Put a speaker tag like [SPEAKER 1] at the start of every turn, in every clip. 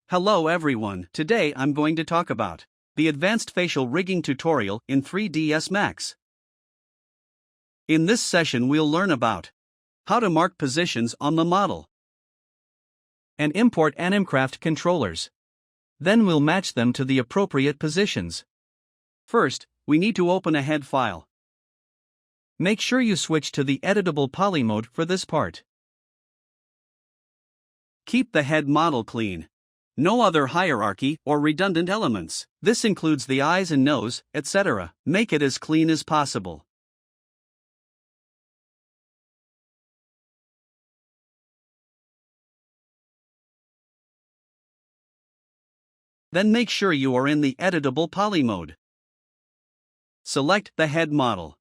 [SPEAKER 1] Hello everyone, today I'm going to talk about the advanced facial rigging tutorial in 3ds Max. In this session we'll learn about how to mark positions on the model and import Animcraft controllers. Then we'll match them to the appropriate positions. First, we need to open a head file. Make sure you switch to the editable poly mode for this part. Keep the head model clean. No other hierarchy or redundant elements. This includes the eyes and nose, etc. Make it as clean as possible. Then make sure you are in the editable poly mode. Select the head model.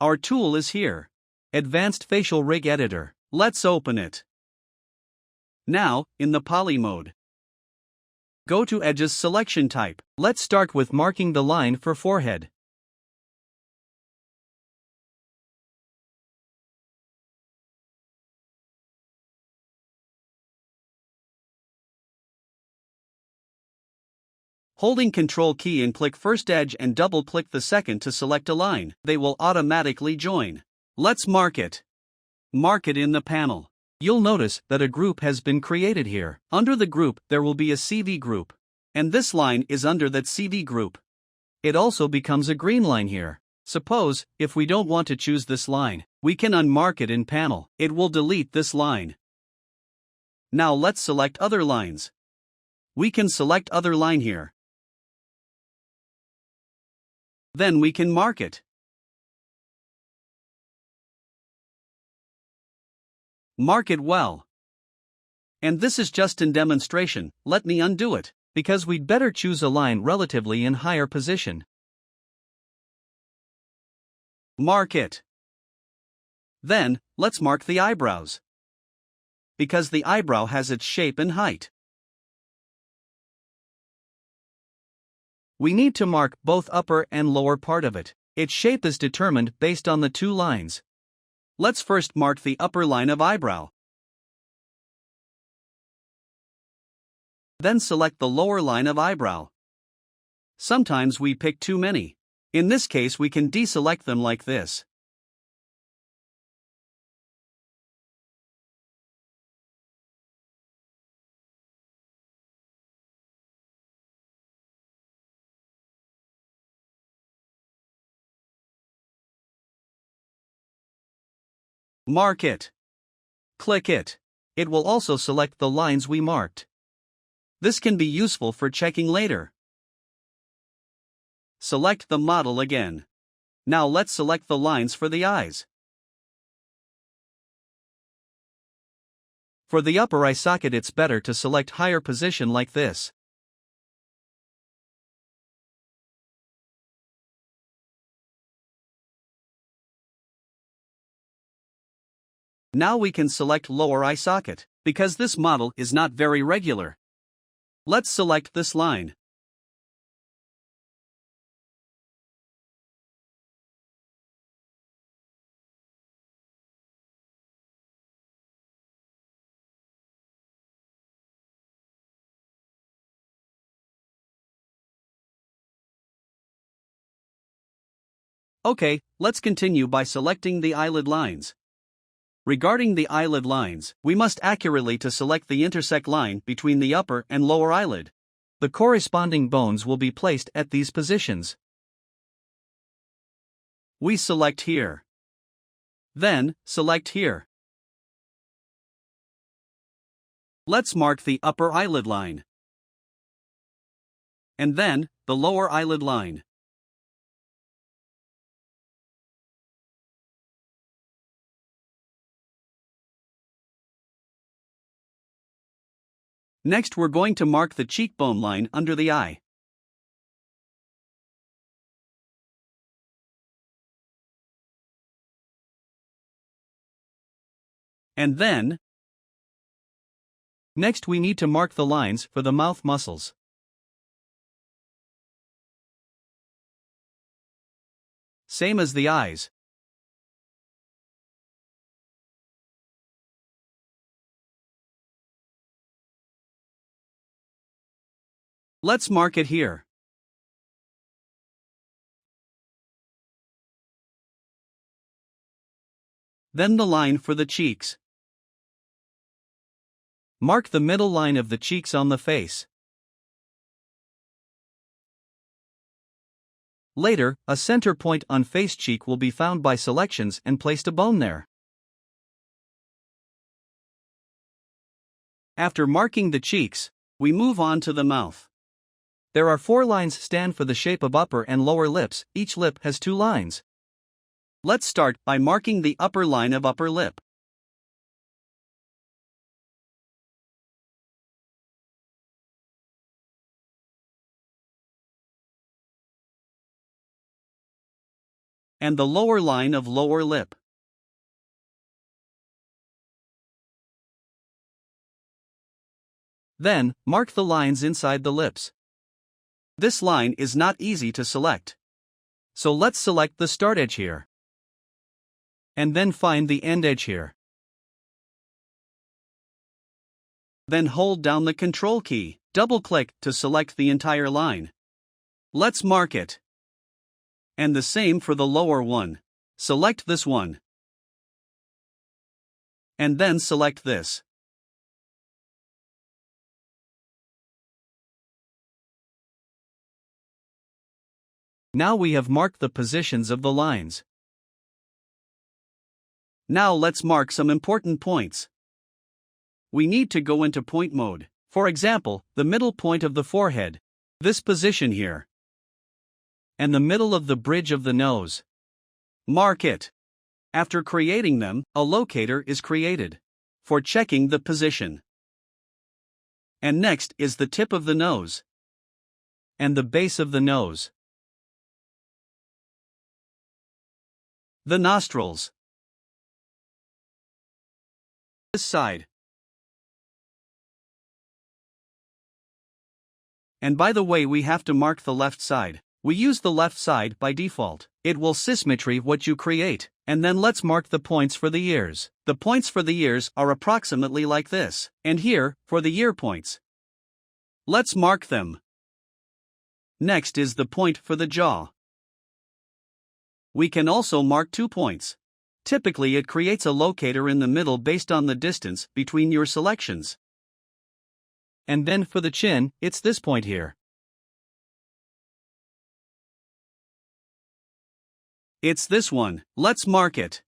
[SPEAKER 1] Our tool is here. Advanced Facial Rig Editor. Let's open it. Now, in the poly mode, go to Edges selection type. Let's start with marking the line for forehead. Holding Ctrl key and click first edge and double-click the second to select a line. They will automatically join. Let's mark it. Mark it in the panel. You'll notice that a group has been created here. Under the group, there will be a CV group. And this line is under that CV group. It also becomes a green line here. Suppose, if we don't want to choose this line, we can unmark it in panel. It will delete this line. Now let's select other lines. We can select other line here. Then we can mark it. Mark it well. And this is just in demonstration. Let me undo it, because we'd better choose a line relatively in higher position. Mark it. Then, let's mark the eyebrows, because the eyebrow has its shape and height. We need to mark both upper and lower part of it. Its shape is determined based on the two lines. Let's first mark the upper line of eyebrow. Then select the lower line of eyebrow. Sometimes we pick too many. In this case we can deselect them like this. Mark it. Click it. It will also select the lines we marked. This can be useful for checking later. Select the model again. Now let's select the lines for the eyes. For the upper eye socket it's better to select higher position like this. Now we can select lower eye socket, because this model is not very regular. Let's select this line. Okay, let's continue by selecting the eyelid lines. Regarding the eyelid lines, we must accurately to select the intersect line between the upper and lower eyelid. The corresponding bones will be placed at these positions. We select here. Then, select here. Let's mark the upper eyelid line. And then, the lower eyelid line. Next we're going to mark the cheekbone line under the eye. And then, next we need to mark the lines for the mouth muscles. Same as the eyes. Let's mark it here. Then the line for the cheeks. Mark the middle line of the cheeks on the face. Later, a center point on face cheek will be found by selections and placed a bone there. After marking the cheeks, we move on to the mouth. There are 4 lines stand for the shape of upper and lower lips, each lip has 2 lines. Let's start by marking the upper line of upper lip. And the lower line of lower lip. Then, mark the lines inside the lips. This line is not easy to select. So let's select the start edge here. And then find the end edge here. Then hold down the Control key, double-click to select the entire line. Let's mark it. And the same for the lower one. Select this one. And then select this. Now we have marked the positions of the lines. Now let's mark some important points. We need to go into point mode. For example, the middle point of the forehead. This position here. And the middle of the bridge of the nose. Mark it. After creating them, a locator is created for checking the position. And next is the tip of the nose and the base of the nose. The nostrils. This side. And by the way, we have to mark the left side. We use the left side by default. It will symmetry what you create. And then let's mark the points for the ears. The points for the ears are approximately like this. And here, for the ear points. Let's mark them. Next is the point for the jaw. We can also mark 2 points. Typically it creates a locator in the middle based on the distance between your selections. And then for the chin, it's this point here. It's this one. Let's mark it.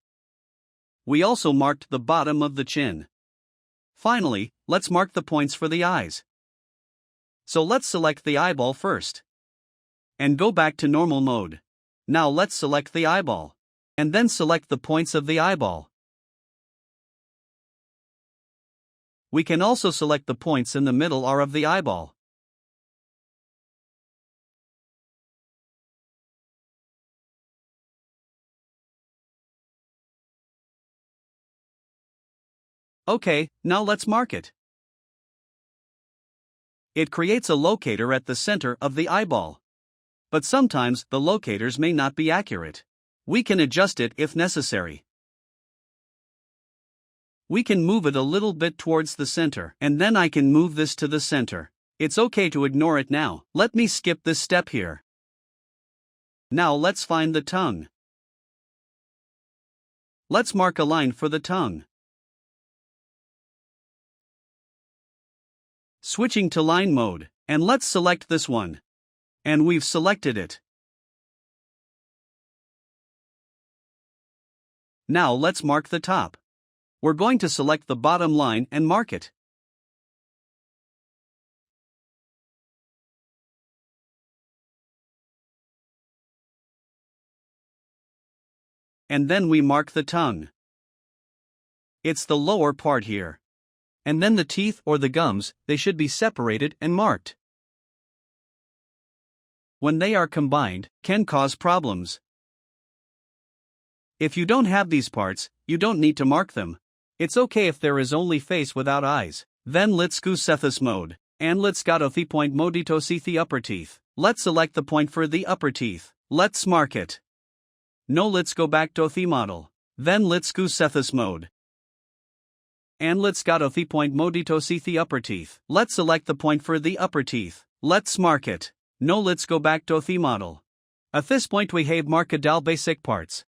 [SPEAKER 1] We also marked the bottom of the chin. Finally, let's mark the points for the eyes. So let's select the eyeball first. And go back to normal mode. Now let's select the eyeball. And then select the points of the eyeball. We can also select the points in the middle or of the eyeball. Okay, now let's mark it. It creates a locator at the center of the eyeball. But sometimes the locators may not be accurate. We can adjust it if necessary. We can move it a little bit towards the center, and then I can move this to the center. It's okay to ignore it now. Let me skip this step here. Now let's find the tongue. Let's mark a line for the tongue. Switching to line mode, and let's select this one. And we've selected it. Now let's mark the top. We're going to select the bottom line and mark it. And then we mark the tongue. It's the lower part here. And then the teeth or the gums, they should be separated and marked. When they are combined, can cause problems. If you don't have these parts, you don't need to mark them. It's okay if there is only face without eyes. Then let's go Cephas mode. And let's go to the point mode to see the upper teeth. Let's select the point for the upper teeth. Let's mark it. No, let's go back to the model. Then let's go Cephas mode. And let's go to the point mode to see the upper teeth. Let's select the point for the upper teeth. Let's mark it. No, let's go back to the model. At this point we have marked all basic parts.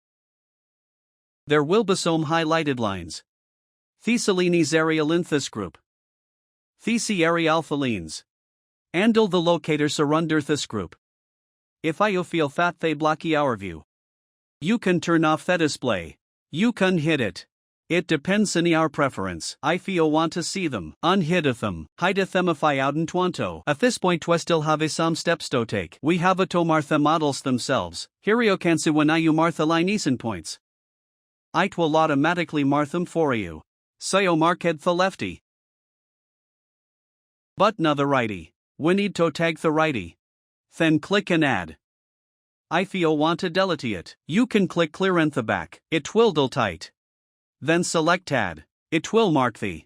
[SPEAKER 1] There will be some highlighted lines. Thessalines aerial in this group. Thesi aerial alphalines. And all the locators are under this group. If you feel that they block our view, you can turn off the display. You can hit it. It depends on your preference. If you want to see them, unhit them, hide them if I don't want to. At this point we still have some steps to take. We have to mark the models themselves. Here you can see when you mark the line points. It will automatically mark them for you. So you mark it the lefty. But not the righty. We need to tag the righty. Then click and add. If you want to delete it, you can click clear in the back. It will delete. Then select add. It will mark the.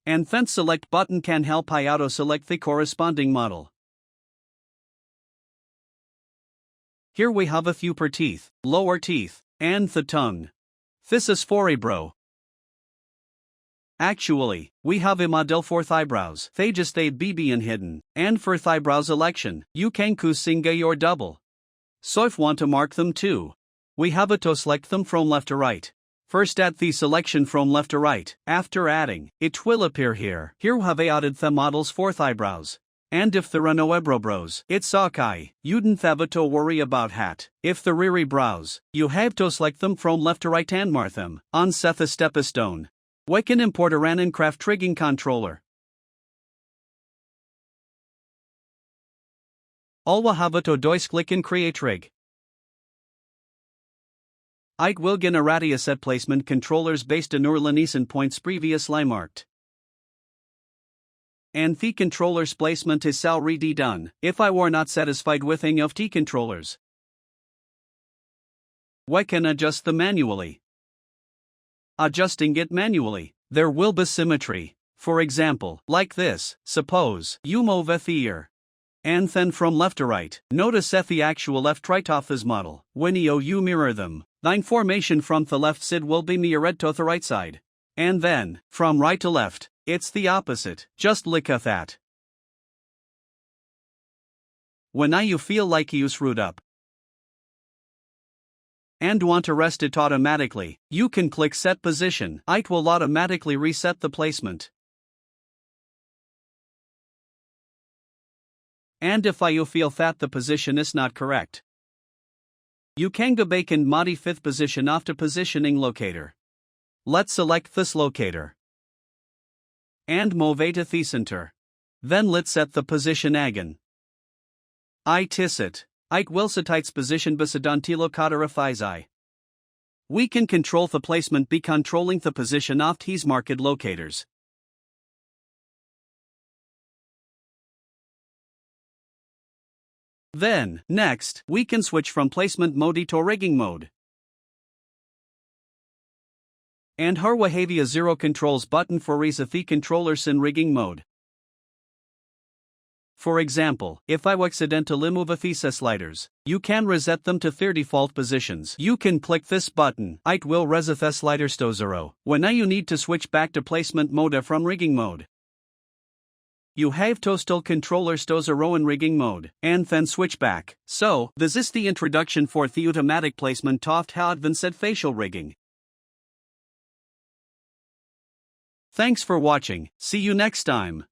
[SPEAKER 1] And then select button can help you auto select the corresponding model. Here we have a few per teeth, lower teeth, and the tongue. This is for eyebrow. Actually, we have a model for eyebrows. They just stayed BB and hidden, and for eyebrows election, you can choose single or double. So if want to mark them too, we have to select them from left to right. First add the selection from left to right. After adding, it will appear here. Here we have added the models for eyebrows. And if there are no eyebrows, it's okay. You don't have to worry about hat. If there are eyebrows, you have to select them from left to right and mark them. On set the step is stone. We can import a Rancraft trigging controller. All we have to do is click and create rig. It will get a radius set placement controllers based on Urlanesen points previously marked. And the controller's placement is already done. If I were not satisfied with any of the controllers, we can adjust them manually. Adjusting it manually, there will be symmetry. For example, like this. Suppose you move a ear. And then from left to right, notice that the actual left right of this model. When you mirror them, the information from the left side will be mirrored to the right side. And then, from right to left, it's the opposite. Just look at that. When you feel like you screwed up and want to rest it automatically, you can click Set Position. It will automatically reset the placement. And if you feel that the position is not correct, you can go back and modify the position of the positioning locator. Let's select this locator and move it to the center. Then let's set the position again. It is it. It will set its position beside the locator of his eye. We can control the placement by controlling the position of these marked locators. Then, next, we can switch from placement mode to rigging mode. And here we have a 0 controls button for reset the controllers in rigging mode. For example, if I accidentally move a few sliders, you can reset them to their default positions. You can click this button. It will reset the sliders to 0. When you need to switch back to placement mode from rigging mode, you have to still controllers to 0 in rigging mode, and then switch back. So, this is the introduction for the automatic placement of how advanced facial rigging. Thanks for watching. See you next time.